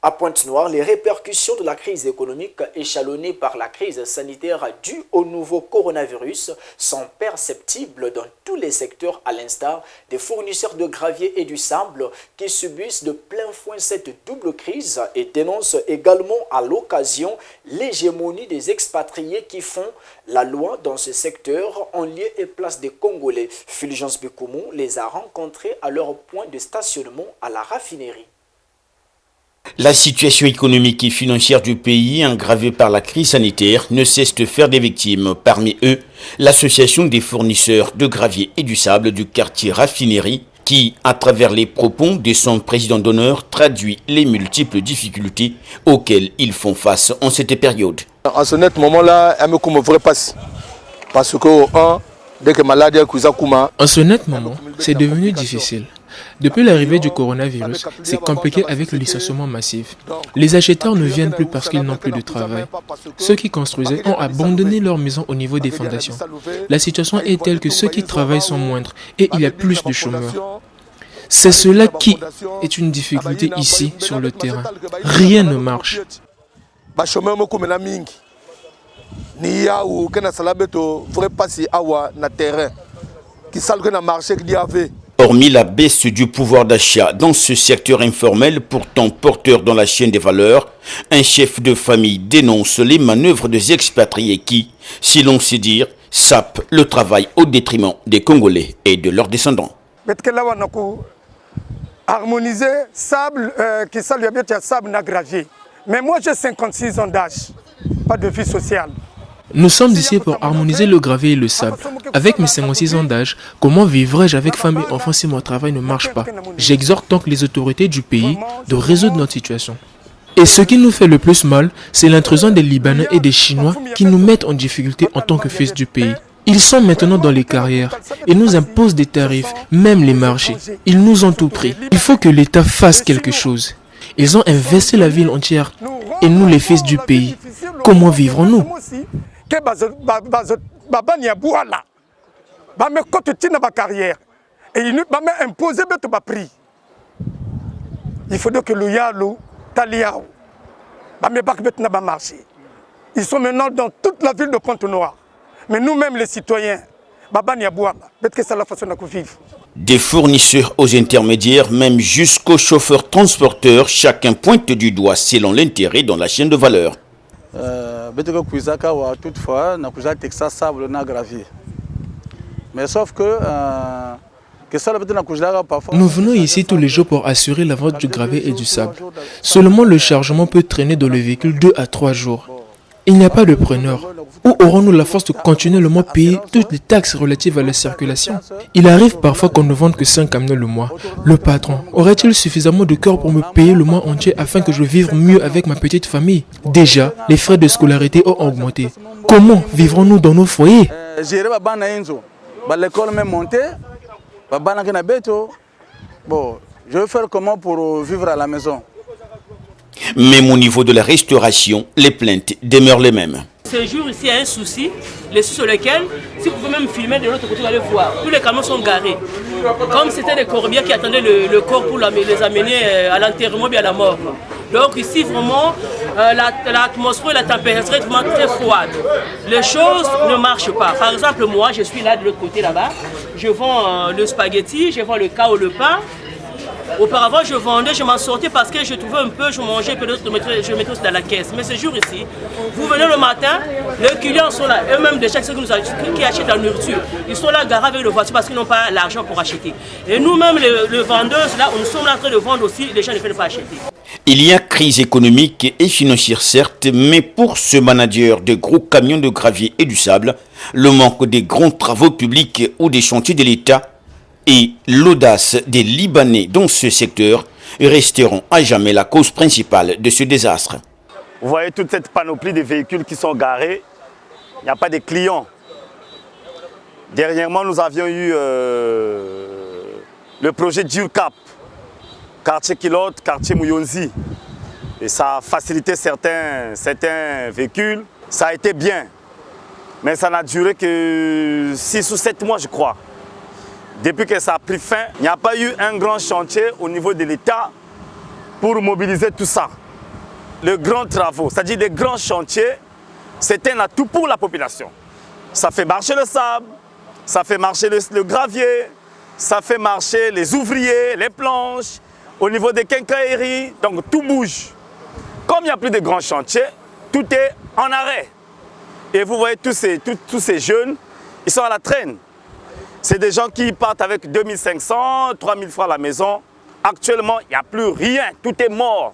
À Pointe-Noire, les répercussions de la crise économique échelonnée par la crise sanitaire due au nouveau coronavirus sont perceptibles dans tous les secteurs, à l'instar des fournisseurs de gravier et du sable qui subissent de plein fouet cette double crise et dénoncent également à l'occasion l'hégémonie des expatriés qui font la loi dans ce secteur en lieu et place des Congolais. Fulgence Bikoumou les a rencontrés à leur point de stationnement à la raffinerie. La situation économique et financière du pays, aggravée par la crise sanitaire, ne cesse de faire des victimes. Parmi eux, l'association des fournisseurs de gravier et du sable du quartier Raffinerie, qui, à travers les propos de son président d'honneur, traduit les multiples difficultés auxquelles ils font face en cette période. En ce net moment-là, elle me commeuvrait pas. Parce que, dès que maladie en ce net moment, c'est devenu difficile. Depuis l'arrivée du coronavirus, c'est compliqué avec le licenciement massif. Les acheteurs ne viennent plus parce qu'ils n'ont plus de travail. Ceux qui construisaient ont abandonné leur maison au niveau des fondations. La situation est telle que ceux qui travaillent sont moindres et il y a plus de chômeurs. C'est cela qui est une difficulté ici sur le terrain. Rien ne marche. Hormis la baisse du pouvoir d'achat dans ce secteur informel, pourtant porteur dans la chaîne des valeurs, un chef de famille dénonce les manœuvres des expatriés qui, si l'on sait dire, sapent le travail au détriment des Congolais et de leurs descendants. Harmoniser sable, qui ça lui a bien sable n'a gravier. Mais moi j'ai 56 ans d'âge, pas de vie sociale. Nous sommes ici pour harmoniser le gravier et le sable. Avec mes 56 ans d'âge, comment vivrai-je avec femme et enfants si mon travail ne marche pas? J'exhorte donc les autorités du pays de résoudre notre situation. Et ce qui nous fait le plus mal, c'est l'intrusion des Libanais et des Chinois qui nous mettent en difficulté en tant que fils du pays. Ils sont maintenant dans les carrières et nous imposent des tarifs, même les marchés. Ils nous ont tout pris. Il faut que l'État fasse quelque chose. Ils ont investi la ville entière et nous les fils du pays. Comment vivrons-nous? Il faudrait que le Yalo, Taliao, ils sont maintenant dans toute la ville de Pointe-Noire. Mais nous-mêmes les citoyens, peut-être que c'est la façon de vivre. Des fournisseurs aux intermédiaires, même jusqu'aux chauffeurs transporteurs, chacun pointe du doigt selon l'intérêt dans la chaîne de valeur. Toutefois, mais sauf que nous venons ici tous les jours pour assurer la vente du gravier et du sable. Seulement le chargement peut traîner dans le véhicule 2 à 3 jours. Il n'y a pas de preneur. Où aurons-nous la force de continuer le mois payer toutes les taxes relatives à la circulation? Il arrive parfois qu'on ne vende que 5 camions le mois. Le patron aurait-il suffisamment de cœur pour me payer le mois entier afin que je vive mieux avec ma petite famille? Déjà, les frais de scolarité ont augmenté. Comment vivrons-nous dans nos foyers? Bon, je vais faire comment pour vivre à la maison? Même au niveau de la restauration, les plaintes demeurent les mêmes. Ce jour ici, il y a un souci, les soucis sur lesquels, si vous pouvez même filmer de l'autre côté, vous allez voir, tous les camions sont garés. Comme c'était des corbières qui attendaient le corps pour les amener à l'enterrement et à la mort. Donc ici, vraiment, l'atmosphère et la température est vraiment très froide. Les choses ne marchent pas. Par exemple, moi, je suis là de l'autre côté, là-bas. Je vends le spaghetti, je vends le cao, le pain. Auparavant, je vendais, je m'en sortais parce que je trouvais un peu, je mangeais, peut-être je mettais aussi dans la caisse. Mais ce jour ici, vous venez le matin, les clients sont là, eux-mêmes déjà ceux qui achètent la nourriture, ils sont là garés avec le voiture parce qu'ils n'ont pas l'argent pour acheter. Et nous-mêmes, les vendeuses, là, nous sommes là en train de vendre aussi, les gens ne veulent pas acheter. Il y a crise économique et financière certes, mais pour ce manager de gros camions de gravier et du sable, le manque des grands travaux publics ou des chantiers de l'État et l'audace des Libanais dans ce secteur resteront à jamais la cause principale de ce désastre. Vous voyez toute cette panoplie de véhicules qui sont garés, il n'y a pas de clients. Dernièrement, nous avions eu le projet Djurcap, quartier Kilote, quartier Mouyonzi. Et ça a facilité certains véhicules. Ça a été bien, mais ça n'a duré que 6 ou 7 mois, je crois. Depuis que ça a pris fin, il n'y a pas eu un grand chantier au niveau de l'État pour mobiliser tout ça. Les grands travaux, c'est-à-dire des grands chantiers, c'est un atout pour la population. Ça fait marcher le sable, ça fait marcher le gravier, ça fait marcher les ouvriers, les planches, au niveau des quincailleries, donc tout bouge. Comme il n'y a plus de grands chantiers, tout est en arrêt. Et vous voyez tous ces jeunes, ils sont à la traîne. C'est des gens qui partent avec 2500, 3000 francs à la maison. Actuellement, il n'y a plus rien, tout est mort.